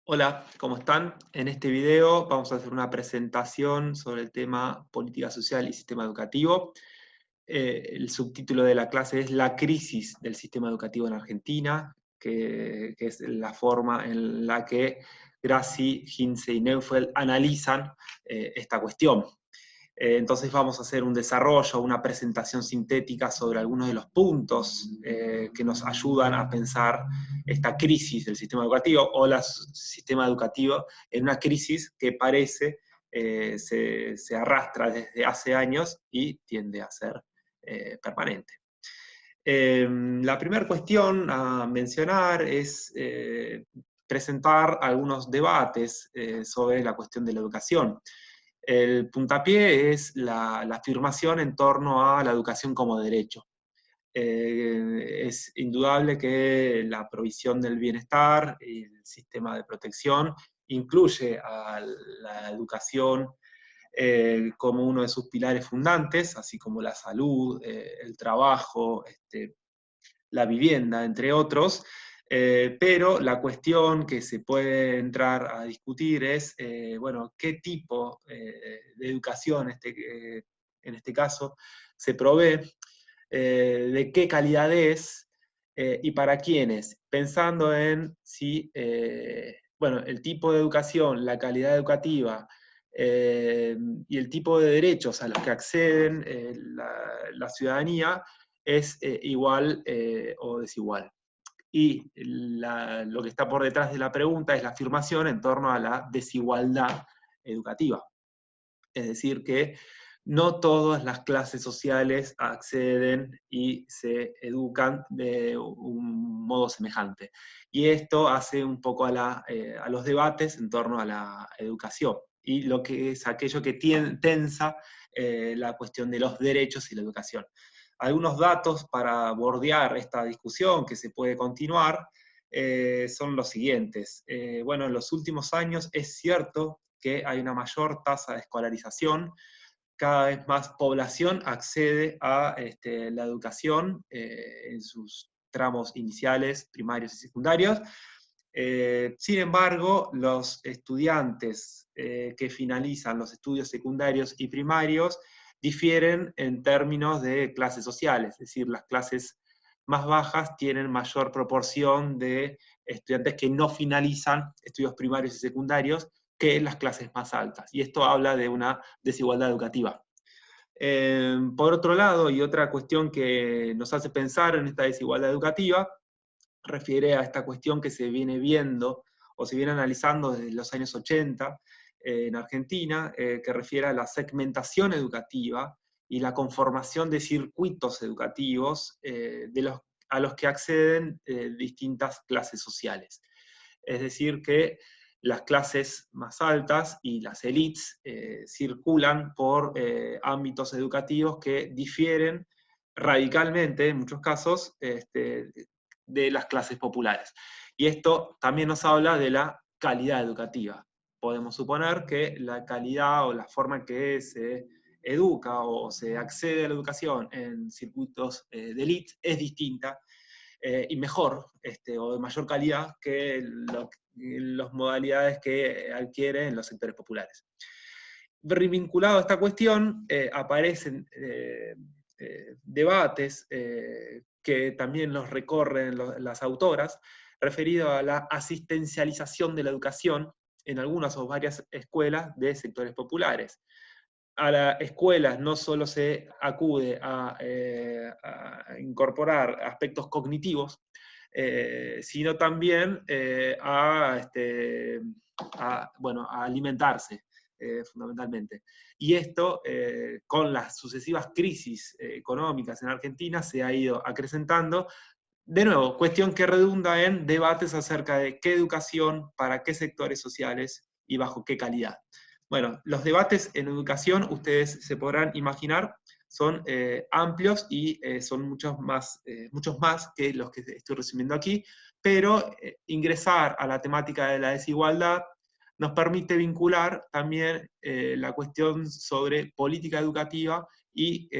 Hola, ¿cómo están? En este video vamos a hacer una presentación sobre el tema política social y sistema educativo. El subtítulo de la clase es La crisis del sistema educativo en Argentina, que es la forma en la que Grassi, Hintze y Neufeld analizan esta cuestión. Entonces vamos a hacer un desarrollo, una presentación sintética sobre algunos de los puntos que nos ayudan a pensar esta crisis del sistema educativo o el sistema educativo en una crisis que parece se arrastra desde hace años y tiende a ser permanente. La primera cuestión a mencionar es presentar algunos debates sobre la cuestión de la educación. El puntapié es la afirmación en torno a la educación como derecho. Es indudable que la provisión del bienestar y el sistema de protección incluye a la educación como uno de sus pilares fundantes, así como la salud, el trabajo, la vivienda, entre otros. Pero la cuestión que se puede entrar a discutir es, bueno, qué tipo de educación, en este caso, se provee, de qué calidad es y para quiénes, pensando en si, bueno, el tipo de educación, la calidad educativa y el tipo de derechos a los que acceden la ciudadanía es igual o desigual. Y lo que está por detrás de la pregunta es la afirmación en torno a la desigualdad educativa. Es decir, que no todas las clases sociales acceden y se educan de un modo semejante. Y esto hace un poco a los debates en torno a la educación y lo que es aquello que tensa la cuestión de los derechos y la educación. Algunos datos para bordear esta discusión que se puede continuar son los siguientes. Bueno, en los últimos años es cierto que hay una mayor tasa de escolarización, cada vez más población accede a la educación en sus tramos iniciales, primarios y secundarios. Sin embargo, los estudiantes que finalizan los estudios secundarios y primarios difieren en términos de clases sociales, es decir, las clases más bajas tienen mayor proporción de estudiantes que no finalizan estudios primarios y secundarios que las clases más altas. Y esto habla de una desigualdad educativa. Por otro lado, y otra cuestión que nos hace pensar en esta desigualdad educativa, refiere a esta cuestión que se viene viendo o se viene analizando desde los años 80 en Argentina, que refiere a la segmentación educativa y la conformación de circuitos educativos a los que acceden distintas clases sociales. Es decir, que las clases más altas y las élites circulan por ámbitos educativos que difieren radicalmente, en muchos casos, de las clases populares. Y esto también nos habla de la calidad educativa. Podemos suponer que la calidad o la forma en que se educa o se accede a la educación en circuitos de élite es distinta y mejor, o de mayor calidad que las modalidades que adquiere en los sectores populares. Vinculado a esta cuestión, aparecen debates que también los recorren las autoras, referidos a la asistencialización de la educación en algunas o varias escuelas de sectores populares. A las escuelas no solo se acude a incorporar aspectos cognitivos, sino también bueno, a alimentarse, fundamentalmente. Y esto, con las sucesivas crisis económicas en Argentina, se ha ido acrecentando. De nuevo, cuestión que redunda en debates acerca de qué educación, para qué sectores sociales y bajo qué calidad. Bueno, los debates en educación, ustedes se podrán imaginar, son amplios y son muchos más que los que estoy resumiendo aquí, pero ingresar a la temática de la desigualdad nos permite vincular también la cuestión sobre política educativa y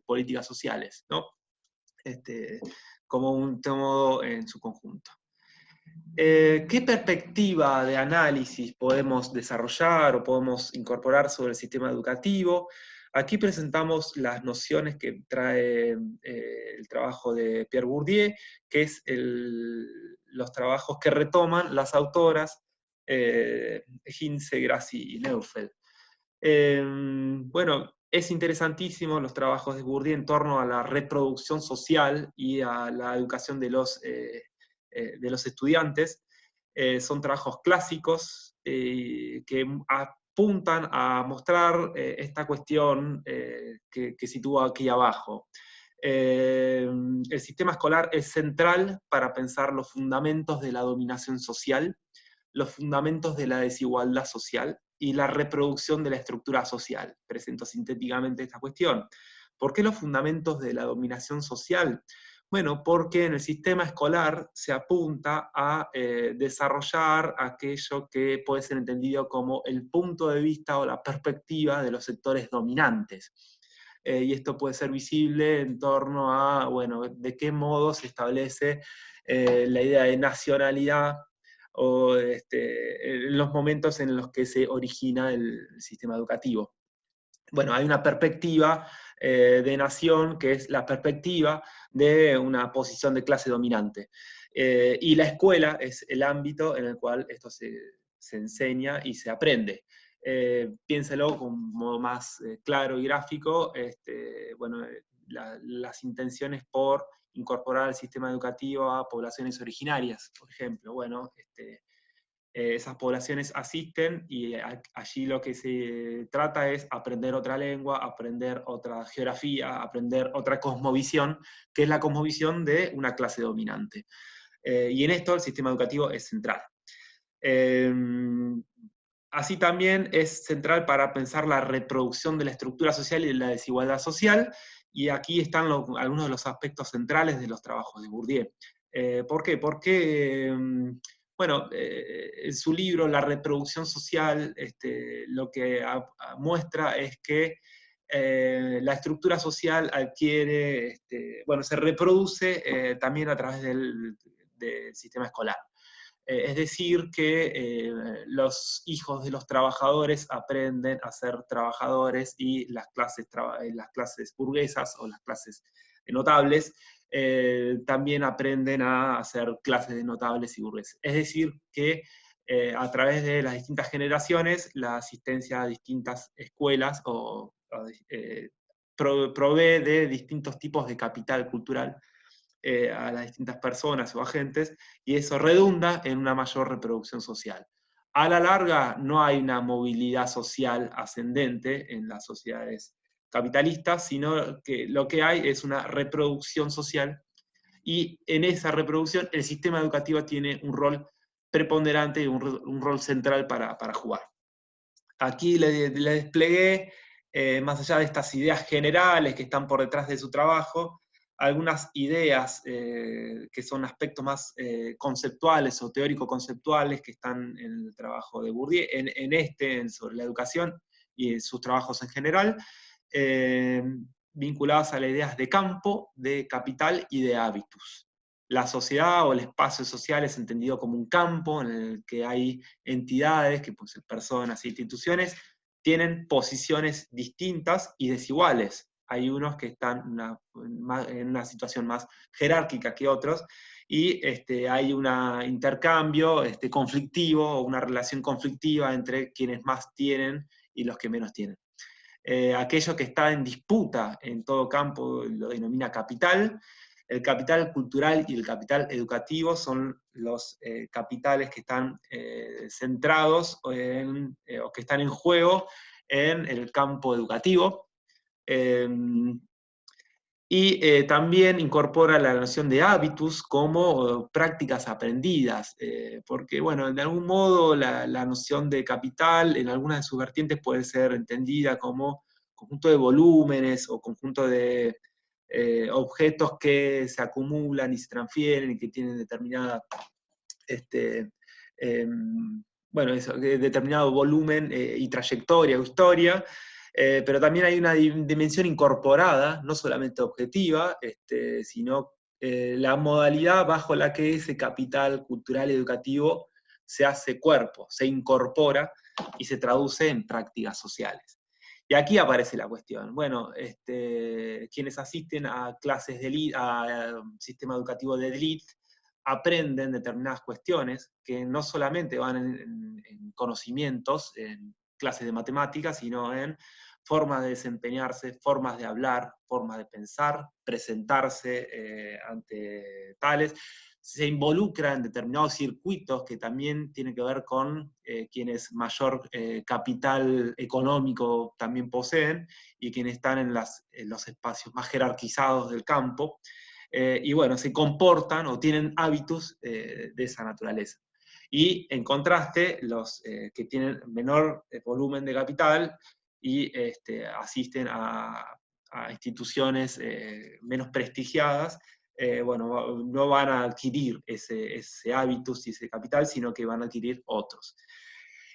políticas sociales, ¿no? Como un todo en su conjunto. ¿Qué perspectiva de análisis podemos desarrollar o podemos incorporar sobre el sistema educativo? Aquí presentamos las nociones que trae el trabajo de Pierre Bourdieu, que es los trabajos que retoman las autoras Hintze, Grassi y Neufeld. Bueno, es interesantísimo los trabajos de Bourdieu en torno a la reproducción social y a la educación de los estudiantes. Son trabajos clásicos que apuntan a mostrar esta cuestión que sitúo aquí abajo. El sistema escolar es central para pensar los fundamentos de la dominación social, los fundamentos de la desigualdad social y la reproducción de la estructura social. Presento sintéticamente esta cuestión. ¿Por qué los fundamentos de la dominación social? Bueno, porque en el sistema escolar se apunta a desarrollar aquello que puede ser entendido como el punto de vista o la perspectiva de los sectores dominantes. Y esto puede ser visible en torno a, bueno, de qué modo se establece la idea de nacionalidad o los momentos en los que se origina el sistema educativo. Bueno, hay una perspectiva de nación que es la perspectiva de una posición de clase dominante. Y la escuela es el ámbito en el cual esto se enseña y se aprende. Piénselo como más claro y gráfico, bueno, las intenciones por incorporar al sistema educativo a poblaciones originarias, por ejemplo. Bueno, esas poblaciones asisten y allí lo que se trata es aprender otra lengua, aprender otra geografía, aprender otra cosmovisión, que es la cosmovisión de una clase dominante. Y en esto el sistema educativo es central. Así también es central para pensar la reproducción de la estructura social y de la desigualdad social, y aquí están algunos de los aspectos centrales de los trabajos de Bourdieu. ¿Por qué? Porque, bueno, en su libro La reproducción social, lo que muestra es que la estructura social adquiere, bueno, se reproduce también a través del sistema escolar. Es decir, que los hijos de los trabajadores aprenden a ser trabajadores y las clases burguesas o las clases notables también aprenden a hacer clases de notables y burgueses. Es decir, que a través de las distintas generaciones, la asistencia a distintas escuelas provee de distintos tipos de capital cultural a las distintas personas o agentes, y eso redunda en una mayor reproducción social. A la larga no hay una movilidad social ascendente en las sociedades capitalistas, sino que lo que hay es una reproducción social, y en esa reproducción el sistema educativo tiene un rol preponderante y un rol central para jugar. Aquí le desplegué, más allá de estas ideas generales que están por detrás de su trabajo, algunas ideas que son aspectos más conceptuales o teórico-conceptuales que están en el trabajo de Bourdieu, sobre la educación y en sus trabajos en general, vinculadas a las ideas de campo, de capital y de hábitus. La sociedad o el espacio social es entendido como un campo en el que hay entidades, que pueden ser personas e instituciones, tienen posiciones distintas y desiguales. Hay unos que están en una situación más jerárquica que otros, y hay un intercambio conflictivo o una relación conflictiva entre quienes más tienen y los que menos tienen. Aquello que está en disputa en todo campo lo denomina capital. El capital cultural y el capital educativo son los capitales que están centrados o que están en juego en el campo educativo. Y también incorpora la noción de hábitus como prácticas aprendidas, porque, bueno, de algún modo la noción de capital en algunas de sus vertientes puede ser entendida como conjunto de volúmenes o conjunto de objetos que se acumulan y se transfieren y que tienen determinada, bueno, determinado volumen y trayectoria o historia. Pero también hay una dimensión incorporada, no solamente objetiva, sino la modalidad bajo la que ese capital cultural y educativo se hace cuerpo, se incorpora y se traduce en prácticas sociales. Y aquí aparece la cuestión. Bueno, quienes asisten a clases de élite, a sistema educativo de élite, aprenden determinadas cuestiones que no solamente van en conocimientos, en clases de matemáticas, sino en formas de desempeñarse, formas de hablar, formas de pensar, presentarse ante tales. Se involucra en determinados circuitos que también tienen que ver con quienes mayor capital económico también poseen y quienes están en los espacios más jerarquizados del campo. Y bueno, se comportan o tienen hábitos de esa naturaleza. Y en contraste, los que tienen menor volumen de capital y asisten a instituciones menos prestigiadas, bueno, no van a adquirir ese hábitus y ese capital, sino que van a adquirir otros.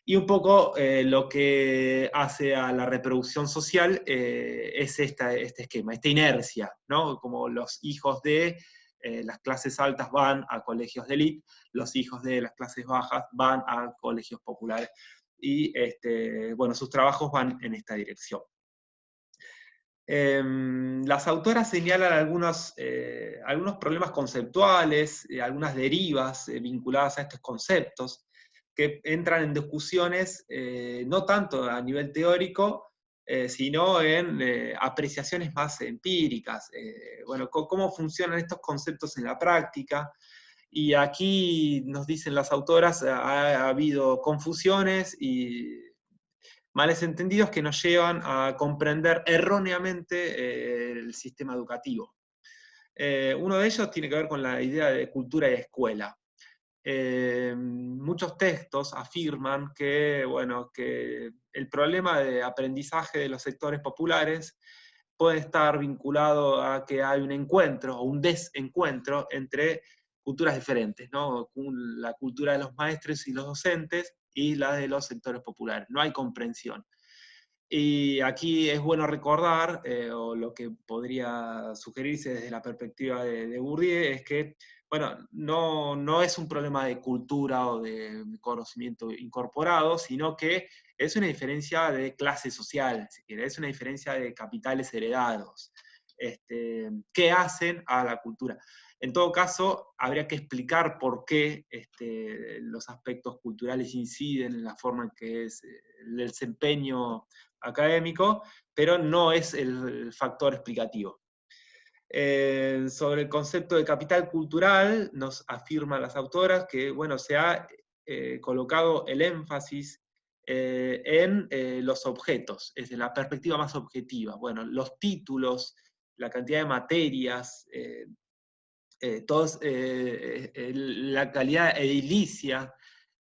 Y un poco lo que hace a la reproducción social es este esquema, esta inercia, ¿no? Como los hijos de las clases altas van a colegios de élite, los hijos de las clases bajas van a colegios populares. Y bueno, sus trabajos van en esta dirección. Las autoras señalan algunos problemas conceptuales, algunas derivas vinculadas a estos conceptos, que entran en discusiones no tanto a nivel teórico, sino en apreciaciones más empíricas. Bueno, cómo funcionan estos conceptos en la práctica. Y aquí nos dicen las autoras, ha habido confusiones y males entendidos que nos llevan a comprender erróneamente el sistema educativo. Uno de ellos tiene que ver con la idea de cultura y escuela. Muchos textos afirman que, bueno, que el problema de aprendizaje de los sectores populares puede estar vinculado a que hay un encuentro o un desencuentro entre culturas diferentes, ¿no? La cultura de los maestros y los docentes y la de los sectores populares. No hay comprensión. Y aquí es bueno recordar, o lo que podría sugerirse desde la perspectiva de Bourdieu, es que, bueno, no es un problema de cultura o de conocimiento incorporado, sino que es una diferencia de clase social, si quiere, es una diferencia de capitales heredados, que hacen a la cultura. En todo caso, habría que explicar por qué los aspectos culturales inciden en la forma en que es el desempeño académico, pero no es el factor explicativo. Sobre el concepto de capital cultural, nos afirman las autoras que, bueno, se ha colocado el énfasis en los objetos, es de la perspectiva más objetiva. Bueno, los títulos, la cantidad de materias, la calidad edilicia,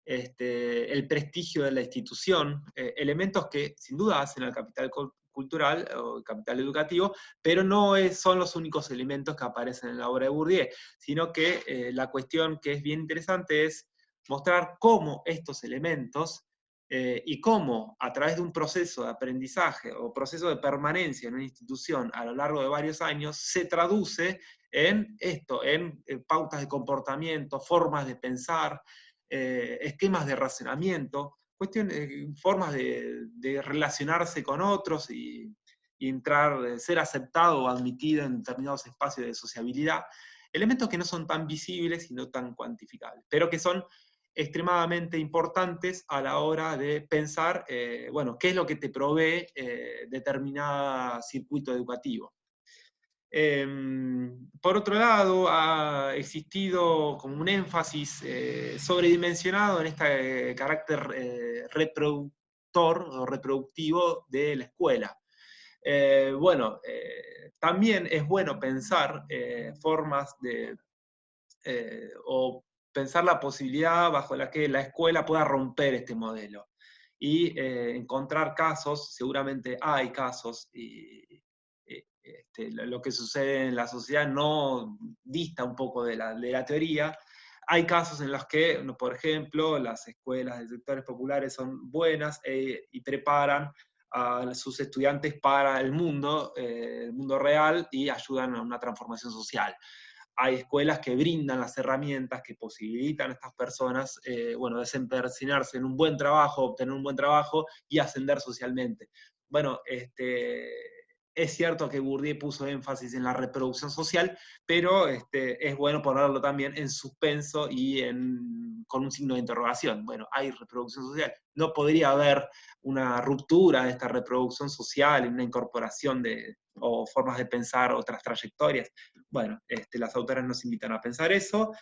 el prestigio de la institución, elementos que sin duda hacen al capital cultural o capital educativo, pero no son los únicos elementos que aparecen en la obra de Bourdieu, sino que la cuestión que es bien interesante es mostrar cómo estos elementos y cómo a través de un proceso de aprendizaje o proceso de permanencia en una institución a lo largo de varios años se traduce en esto, en pautas de comportamiento, formas de pensar, esquemas de razonamiento, formas de relacionarse con otros y entrar, ser aceptado o admitido en determinados espacios de sociabilidad, elementos que no son tan visibles y no tan cuantificables, pero que son extremadamente importantes a la hora de pensar, bueno, qué es lo que te provee determinado circuito educativo. Por otro lado, ha existido como un énfasis sobredimensionado en este carácter reproductor o reproductivo de la escuela. Bueno, también es bueno pensar formas de, o pensar la posibilidad bajo la que la escuela pueda romper este modelo y encontrar casos, seguramente hay casos, y lo que sucede en la sociedad no dista un poco de la teoría. Hay casos en los que, por ejemplo, las escuelas de sectores populares son buenas y preparan a sus estudiantes para el mundo real y ayudan a una transformación social. hay escuelas que brindan las herramientas que posibilitan a estas personas, bueno, desempeñarse en un buen trabajo, obtener un buen trabajo y ascender socialmente. Bueno, es cierto que Bourdieu puso énfasis en la reproducción social, pero es bueno ponerlo también en suspenso y con un signo de interrogación. Bueno, hay reproducción social. No podría haber una ruptura de esta reproducción social y una incorporación o formas de pensar otras trayectorias. Bueno, las autoras nos invitan a pensar eso.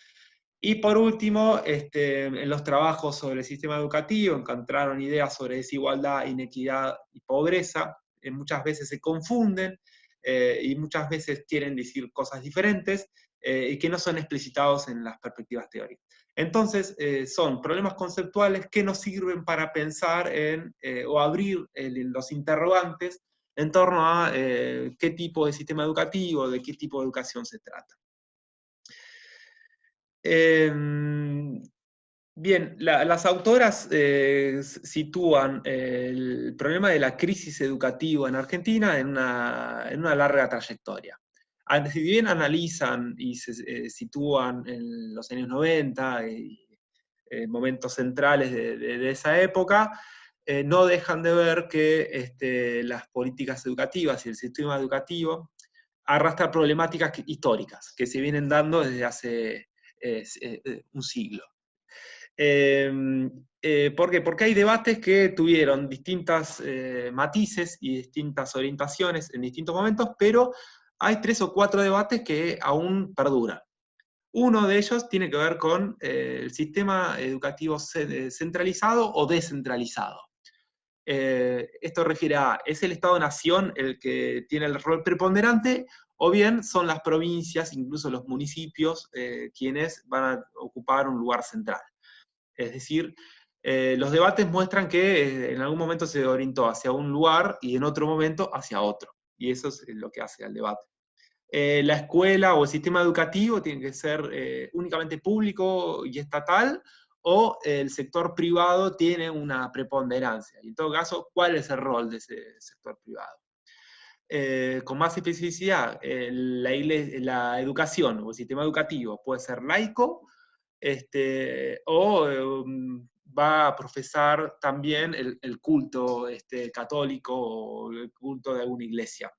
Y por último, en los trabajos sobre el sistema educativo encontraron ideas sobre desigualdad, inequidad y pobreza. Muchas veces se confunden y muchas veces quieren decir cosas diferentes y que no son explicitados en las perspectivas teóricas. Entonces, son problemas conceptuales que nos sirven para pensar o abrir los interrogantes en torno a qué tipo de sistema educativo, de qué tipo de educación se trata. Bien, las autoras sitúan el problema de la crisis educativa en Argentina en una larga trayectoria. Si bien analizan y se sitúan en los años 90 y momentos centrales de esa época, no dejan de ver que las políticas educativas y el sistema educativo arrastran problemáticas históricas que se vienen dando desde hace un siglo. ¿Por qué? Porque hay debates que tuvieron distintas matices y distintas orientaciones en distintos momentos, pero hay 3 o 4 debates que aún perduran. Uno de ellos tiene que ver con el sistema educativo centralizado o descentralizado. Esto refiere a, ¿es el Estado-Nación el que tiene el rol preponderante? O bien son las provincias, incluso los municipios, quienes van a ocupar un lugar central. Es decir, los debates muestran que en algún momento se orientó hacia un lugar y en otro momento hacia otro. Y eso es lo que hace al debate. La escuela o el sistema educativo tiene que ser únicamente público y estatal, o el sector privado tiene una preponderancia. Y en todo caso, ¿cuál es el rol de ese sector privado? Con más especificidad, la educación o el sistema educativo puede ser laico, o va a profesar también el culto católico o el culto de alguna iglesia.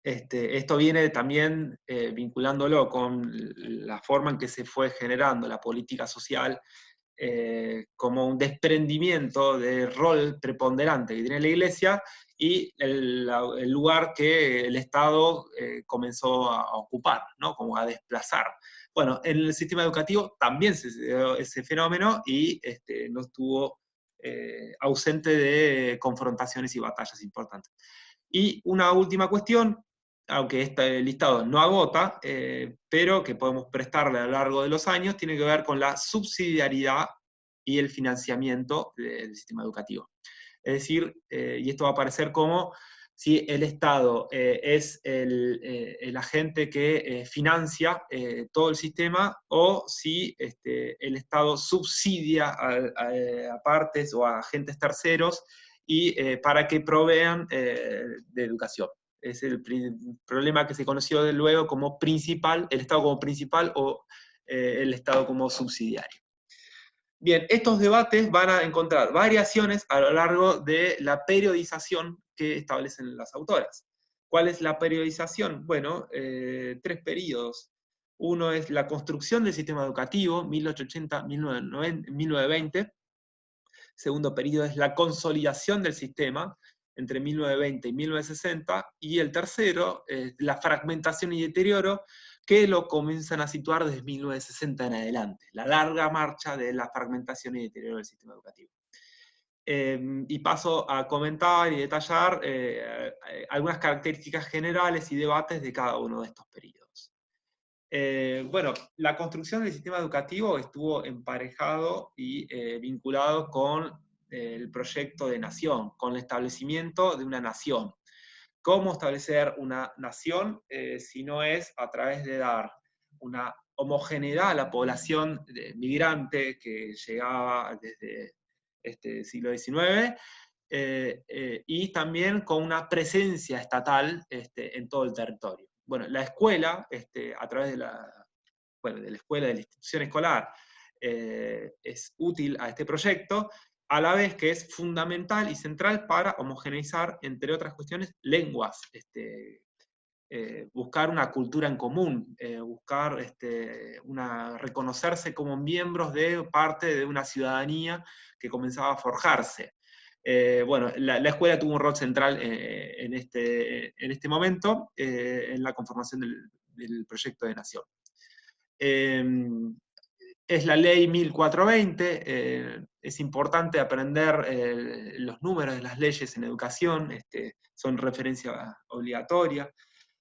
Esto viene también vinculándolo con la forma en que se fue generando la política social como un desprendimiento del rol preponderante que tiene la Iglesia y el lugar que el Estado comenzó a ocupar, ¿no? Como a desplazar. Bueno, en el sistema educativo también se dio ese fenómeno y no estuvo ausente de confrontaciones y batallas importantes. Y una última cuestión, aunque este listado no agota, pero que podemos prestarle a lo largo de los años, tiene que ver con la subsidiariedad y el financiamiento del sistema educativo. Es decir, y esto va a aparecer como si el Estado es el agente que financia todo el sistema, o si el Estado subsidia a partes o a agentes terceros y para que provean de educación. Es el problema que se conoció luego como principal, el Estado como principal o el Estado como subsidiario. Bien, estos debates van a encontrar variaciones a lo largo de la periodización que establecen las autoras. ¿Cuál es la periodización? Bueno, 3 periodos. Uno es la construcción del sistema educativo, 1880-1920. Segundo periodo es la consolidación del sistema, entre 1920 y 1960, y el tercero es la fragmentación y deterioro, que lo comienzan a situar desde 1960 en adelante, la larga marcha de la fragmentación y deterioro del sistema educativo. Y paso a comentar y detallar algunas características generales y debates de cada uno de estos periodos. Bueno, la construcción del sistema educativo estuvo emparejado y vinculado con el proyecto de nación, con el establecimiento de una nación. ¿Cómo establecer una nación si no es a través de dar una homogeneidad a la población migrante que llegaba desde este siglo XIX, y también con una presencia estatal en todo el territorio? bueno, la escuela, a través de de la escuela, de la institución escolar, es útil a este proyecto, a la vez que es fundamental y central para homogeneizar, entre otras cuestiones, lenguas, buscar una cultura en común, buscar reconocerse como miembros de parte de una ciudadanía que comenzaba a forjarse. Bueno, la escuela tuvo un rol central en este momento, en la conformación del proyecto de nación. Es la ley 1420, es importante aprender los números de las leyes en educación, son referencia obligatoria,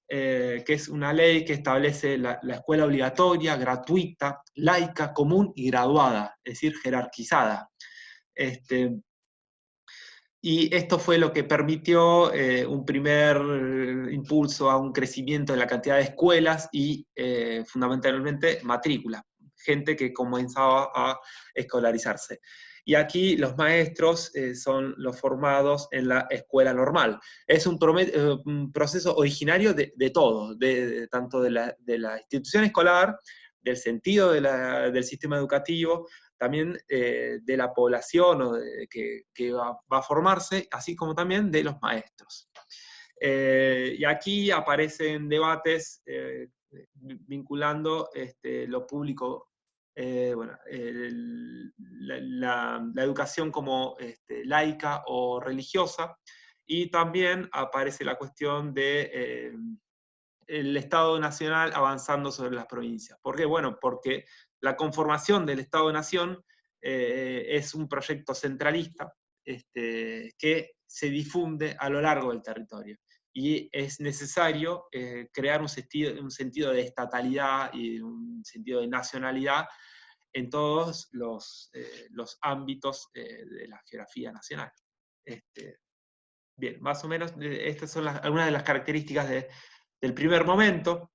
que es una ley que establece la escuela obligatoria, gratuita, laica, común y graduada, es decir, jerarquizada. Y esto fue lo que permitió un primer impulso a un crecimiento de la cantidad de escuelas y fundamentalmente matrículas, gente que comenzaba a escolarizarse. Y aquí los maestros son los formados en la escuela normal. Es un proceso originario de todo, tanto de la institución escolar, del sentido del sistema educativo, también de la población que va a formarse, así como también de los maestros. Y aquí aparecen debates vinculando lo público, la educación como laica o religiosa, y también aparece la cuestión de el Estado Nacional avanzando sobre las provincias. ¿Por qué? Bueno, porque la conformación del Estado-Nación es un proyecto centralista que se difunde a lo largo del territorio. Y es necesario crear un sentido de estatalidad y un sentido de nacionalidad en todos los ámbitos de la geografía nacional. Bien, más o menos estas son algunas de las características del primer momento.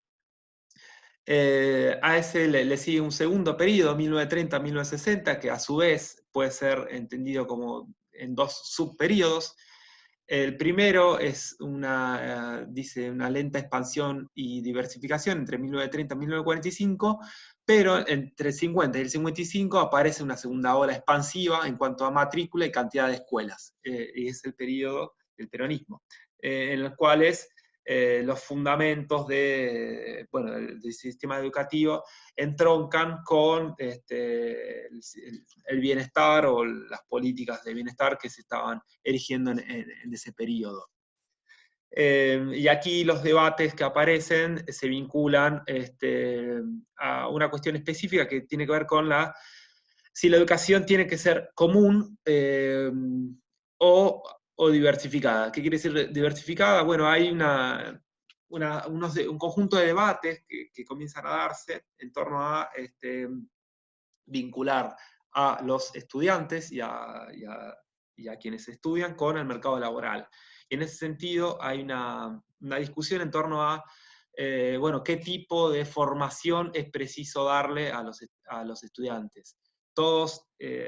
A ese le sigue un segundo periodo, 1930-1960, que a su vez puede ser entendido como en dos subperíodos. El primero es dice, una lenta expansión y diversificación entre 1930 y 1945, pero entre el 50 y el 55 aparece una segunda ola expansiva en cuanto a matrícula y cantidad de escuelas. Y es el periodo del peronismo, en los cuales los fundamentos del sistema educativo entroncan con el bienestar o las políticas de bienestar que se estaban erigiendo en ese periodo. Y aquí los debates que aparecen se vinculan a una cuestión específica que tiene que ver con si la educación tiene que ser común o diversificada. ¿Qué quiere decir diversificada? Bueno, hay un conjunto de debates que comienzan a darse en torno a vincular a los estudiantes y a quienes estudian con el mercado laboral. Y en ese sentido hay una discusión en torno a qué tipo de formación es preciso darle a los estudiantes. Todos,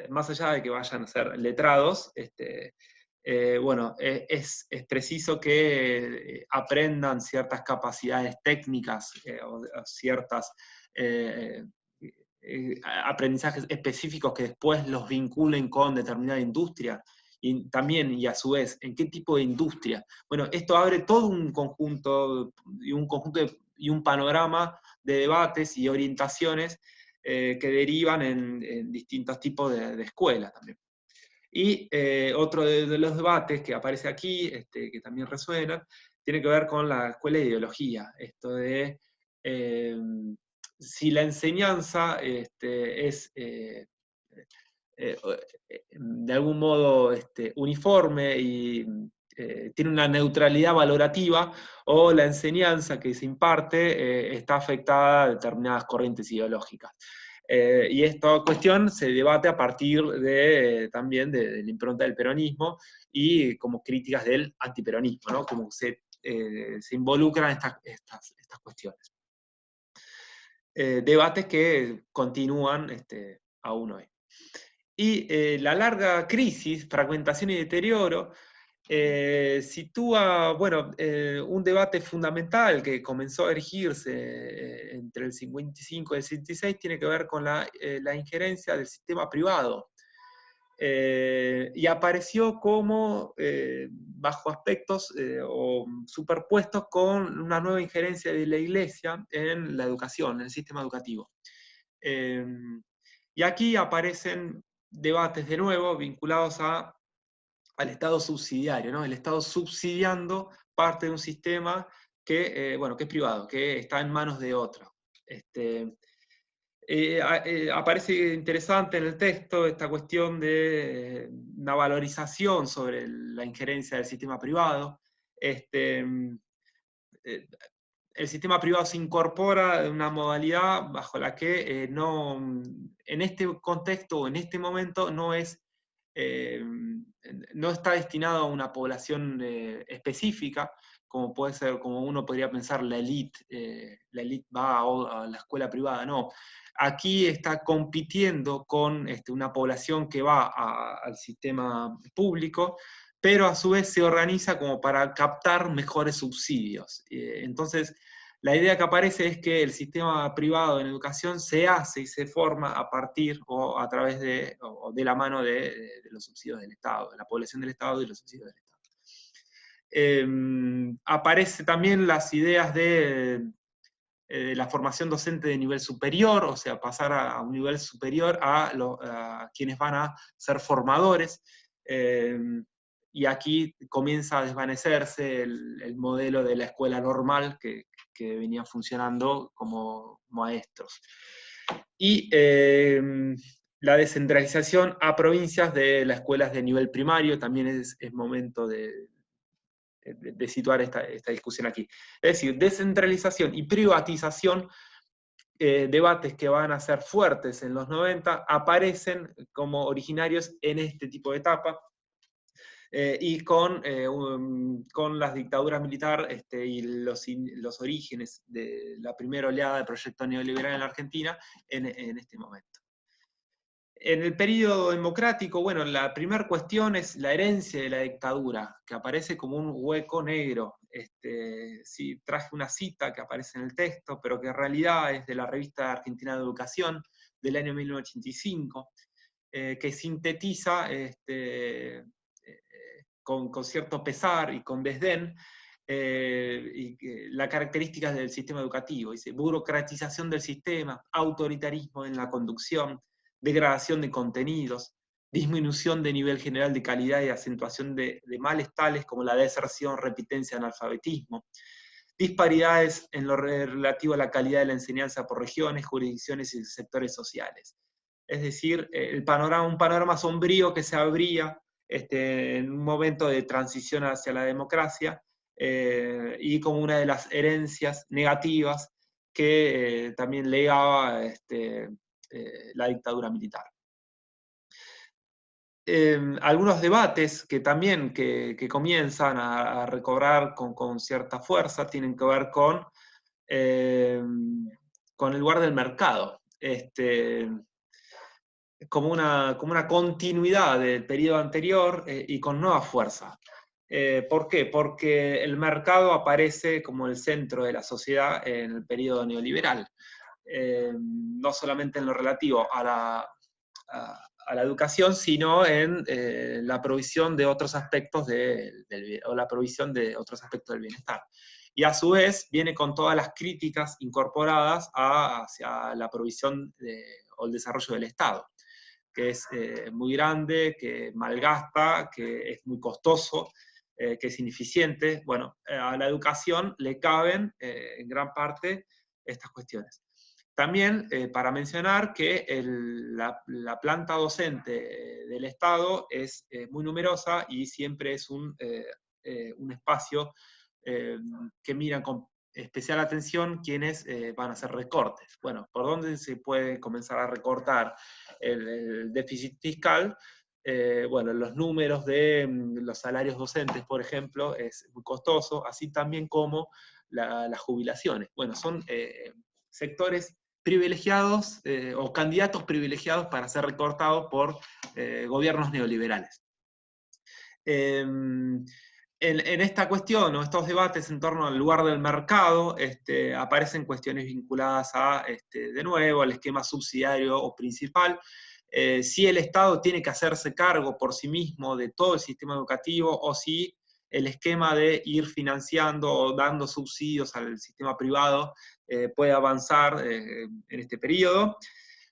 más allá de que vayan a ser letrados, es preciso que aprendan ciertas capacidades técnicas o ciertas aprendizajes específicos que después los vinculen con determinada industria, y también, y a su vez, en qué tipo de industria. Bueno, esto abre todo un conjunto y un panorama de debates y orientaciones que derivan en distintos tipos de escuelas también. Y otro de los debates que aparece aquí, que también resuena, tiene que ver con la escuela de ideología, esto de si la enseñanza es de algún modo uniforme y tiene una neutralidad valorativa, o la enseñanza que se imparte está afectada a determinadas corrientes ideológicas. Y esta cuestión se debate a partir también de la impronta del peronismo y como críticas del antiperonismo, ¿no? Como se involucran estas cuestiones. Debates que continúan aún hoy. Y la larga crisis, fragmentación y deterioro sitúa, bueno, un debate fundamental que comenzó a erigirse entre el 55 y el 66, tiene que ver con la injerencia del sistema privado. Y apareció como bajo aspectos o superpuestos con una nueva injerencia de la Iglesia en la educación, en el sistema educativo. Y aquí aparecen debates de nuevo vinculados al Estado subsidiario, ¿no? El Estado subsidiando parte de un sistema que, bueno, que es privado, que está en manos de otro. Aparece interesante en el texto esta cuestión de una valorización sobre la injerencia del sistema privado. El sistema privado se incorpora de una modalidad bajo la que no, en este contexto, en este momento, no está destinado a una población específica, como puede ser, como uno podría pensar la élite va a la escuela privada, no. Aquí está compitiendo con una población que va al sistema público, pero a su vez se organiza como para captar mejores subsidios. Entonces, la idea que aparece es que el sistema privado en educación se hace y se forma a partir o a través o de la mano de los subsidios del Estado, de la población del Estado y los subsidios del Estado. Aparece también las ideas de la formación docente de nivel superior, o sea, pasar a un nivel superior a quienes van a ser formadores. Y aquí comienza a desvanecerse el modelo de la escuela normal que venía funcionando como maestros. Y la descentralización a provincias de las escuelas de nivel primario también es momento de situar esta discusión aquí. Es decir, descentralización y privatización, debates que van a ser fuertes en los 90, aparecen como originarios en este tipo de etapa, y con las dictaduras militares y los orígenes de la primera oleada del proyecto neoliberal en la Argentina en este momento. En el periodo democrático, bueno, la primera cuestión es la herencia de la dictadura, que aparece como un hueco negro. Sí, traje una cita que aparece en el texto, pero que en realidad es de la revista Argentina de Educación del año 1985, que sintetiza con cierto pesar y con desdén las características del sistema educativo. Dice, burocratización del sistema, autoritarismo en la conducción, degradación de contenidos, disminución de nivel general de calidad y acentuación de males tales como la deserción, repitencia, analfabetismo, disparidades en lo relativo a la calidad de la enseñanza por regiones, jurisdicciones y sectores sociales. Es decir, un panorama sombrío que se abría en un momento de transición hacia la democracia, y como una de las herencias negativas que también legaba la dictadura militar. Algunos debates que también que comienzan a recobrar con cierta fuerza tienen que ver con el lugar del mercado. Como una continuidad del periodo anterior y con nueva fuerza. ¿Por qué? Porque el mercado aparece como el centro de la sociedad en el periodo neoliberal. No solamente en lo relativo a la educación, sino en la provisión de otros aspectos o la provisión de otros aspectos del bienestar. Y a su vez viene con todas las críticas incorporadas hacia la provisión o el desarrollo del Estado, que es muy grande, que malgasta, que es muy costoso, que es ineficiente. Bueno, a la educación le caben en gran parte estas cuestiones. También para mencionar que la planta docente del Estado es muy numerosa y siempre es un espacio que miran con especial atención quienes van a hacer recortes. Bueno, ¿por dónde se puede comenzar a recortar el déficit fiscal? Bueno, los números de los salarios docentes, por ejemplo, es muy costoso, así también como las jubilaciones. Bueno, son sectores privilegiados o candidatos privilegiados para ser recortados por gobiernos neoliberales. En esta cuestión, o estos debates en torno al lugar del mercado, aparecen cuestiones vinculadas a, de nuevo, al esquema subsidiario o principal. Si el Estado tiene que hacerse cargo por sí mismo de todo el sistema educativo, o si el esquema de ir financiando o dando subsidios al sistema privado puede avanzar en este periodo.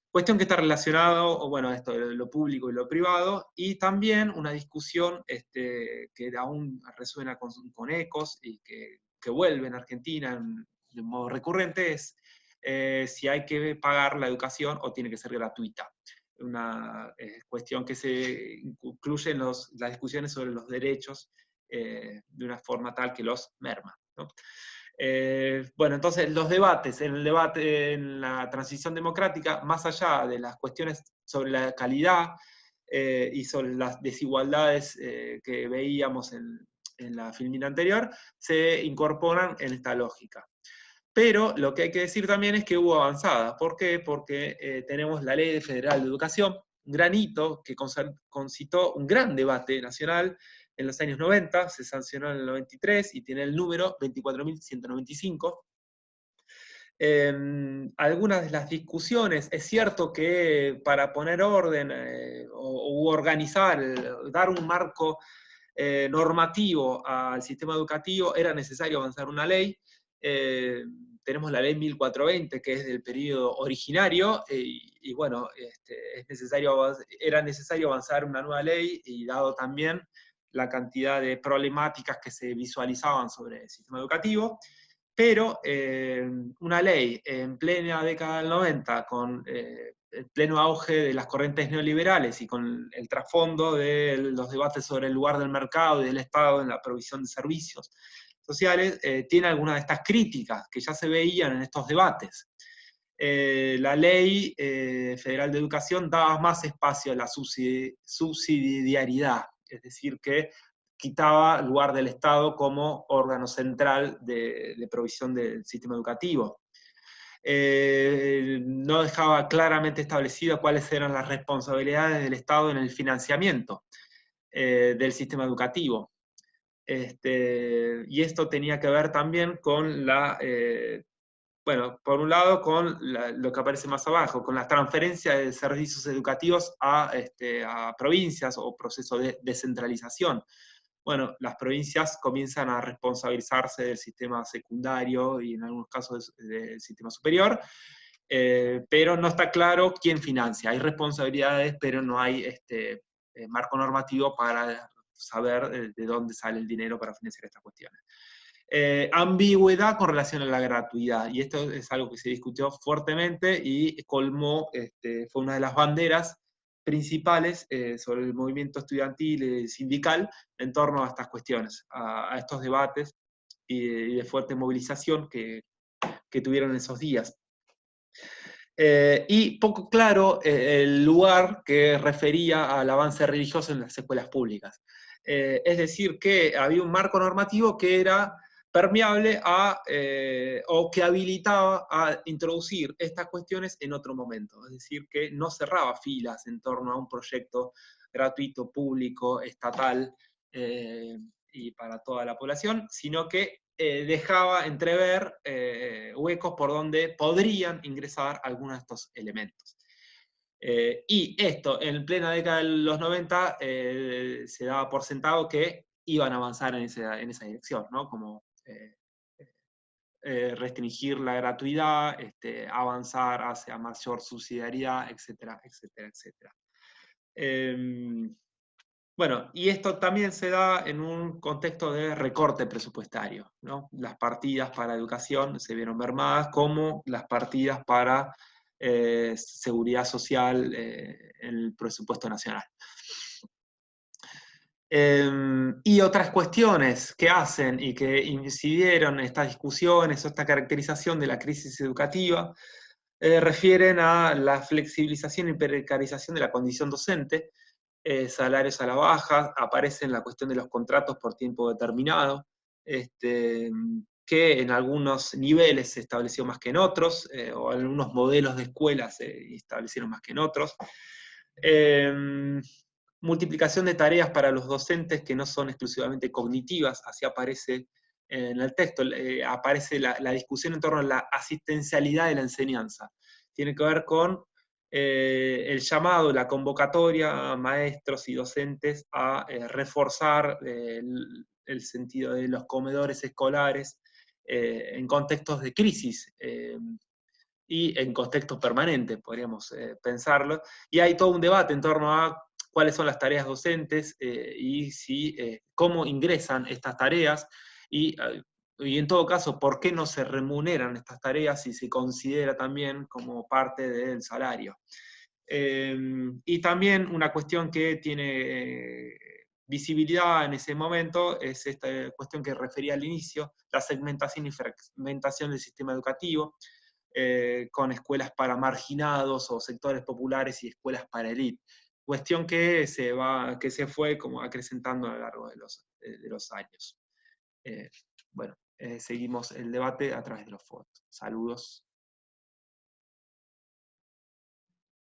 Cuestión que está relacionado, bueno, esto de lo público y lo privado, y también una discusión que aún resuena con ecos y que vuelve en Argentina de modo recurrente, es si hay que pagar la educación o tiene que ser gratuita. Una cuestión que se incluye en las discusiones sobre los derechos de una forma tal que los merma, ¿no? Bueno, entonces los debates, en el debate en la transición democrática, más allá de las cuestiones sobre la calidad y sobre las desigualdades que veíamos en la filmina anterior, se incorporan en esta lógica. Pero lo que hay que decir también es que hubo avanzada. ¿Por qué? Porque tenemos la Ley Federal de Educación, un gran hito que concitó un gran debate nacional en los años 90, se sancionó en el 93 y tiene el número 24.195. Algunas de las discusiones, es cierto que para poner orden o organizar, dar un marco normativo al sistema educativo, era necesario avanzar una ley. Tenemos la ley 1420, que es del periodo originario, y bueno, era necesario avanzar una nueva ley, y dado también la cantidad de problemáticas que se visualizaban sobre el sistema educativo, pero una ley en plena década del 90, con el pleno auge de las corrientes neoliberales y con el trasfondo de los debates sobre el lugar del mercado y del Estado en la provisión de servicios sociales, tiene algunas de estas críticas que ya se veían en estos debates. La Ley Federal de Educación daba más espacio a la subsidiariedad, es decir, que quitaba lugar del Estado como órgano central de provisión del sistema educativo. No dejaba claramente establecido cuáles eran las responsabilidades del Estado en el financiamiento del sistema educativo. Y esto tenía que ver también con bueno, por un lado con lo que aparece más abajo, con la transferencia de servicios educativos a provincias o proceso de descentralización. Bueno, las provincias comienzan a responsabilizarse del sistema secundario y en algunos casos del sistema superior, pero no está claro quién financia. Hay responsabilidades, pero no hay marco normativo para saber de dónde sale el dinero para financiar estas cuestiones. Ambigüedad con relación a la gratuidad, y esto es algo que se discutió fuertemente y colmó, fue una de las banderas principales sobre el movimiento estudiantil y sindical en torno a estas cuestiones, a estos debates y de fuerte movilización que tuvieron esos días. Y poco claro el lugar que refería al avance religioso en las escuelas públicas. Es decir, que había un marco normativo que era permeable o que habilitaba a introducir estas cuestiones en otro momento. Es decir, que no cerraba filas en torno a un proyecto gratuito, público, estatal y para toda la población, sino que dejaba entrever huecos por donde podrían ingresar algunos de estos elementos. Y esto, en plena década de los 90, se daba por sentado que iban a avanzar en esa dirección, ¿no? Como restringir la gratuidad, avanzar hacia mayor subsidiariedad, etcétera, etcétera, etcétera. Bueno, y esto también se da en un contexto de recorte presupuestario, ¿no? Las partidas para educación se vieron mermadas como las partidas para seguridad social en el presupuesto nacional. Y otras cuestiones que hacen y que incidieron en estas discusiones o esta caracterización de la crisis educativa refieren a la flexibilización y precarización de la condición docente, salarios a la baja, aparece en la cuestión de los contratos por tiempo determinado, que en algunos niveles se estableció más que en otros, o en algunos modelos de escuelas se establecieron más que en otros. multiplicación de tareas para los docentes que no son exclusivamente cognitivas, así aparece en el texto, aparece la discusión en torno a la asistencialidad de la enseñanza. Tiene que ver con el llamado, la convocatoria a maestros y docentes a reforzar el sentido de los comedores escolares en contextos de crisis y en contextos permanentes, podríamos pensarlo. Y hay todo un debate en torno a cuáles son las tareas docentes y cómo ingresan estas tareas y en todo caso, ¿por qué no se remuneran estas tareas si se considera también como parte del salario? Y también una cuestión que tiene visibilidad en ese momento es esta cuestión que refería al inicio, la segmentación y fragmentación del sistema educativo, con escuelas para marginados o sectores populares y escuelas para élite. Cuestión que se fue como acrecentando a lo largo de los años. Bueno, seguimos el debate a través de los foros. Saludos.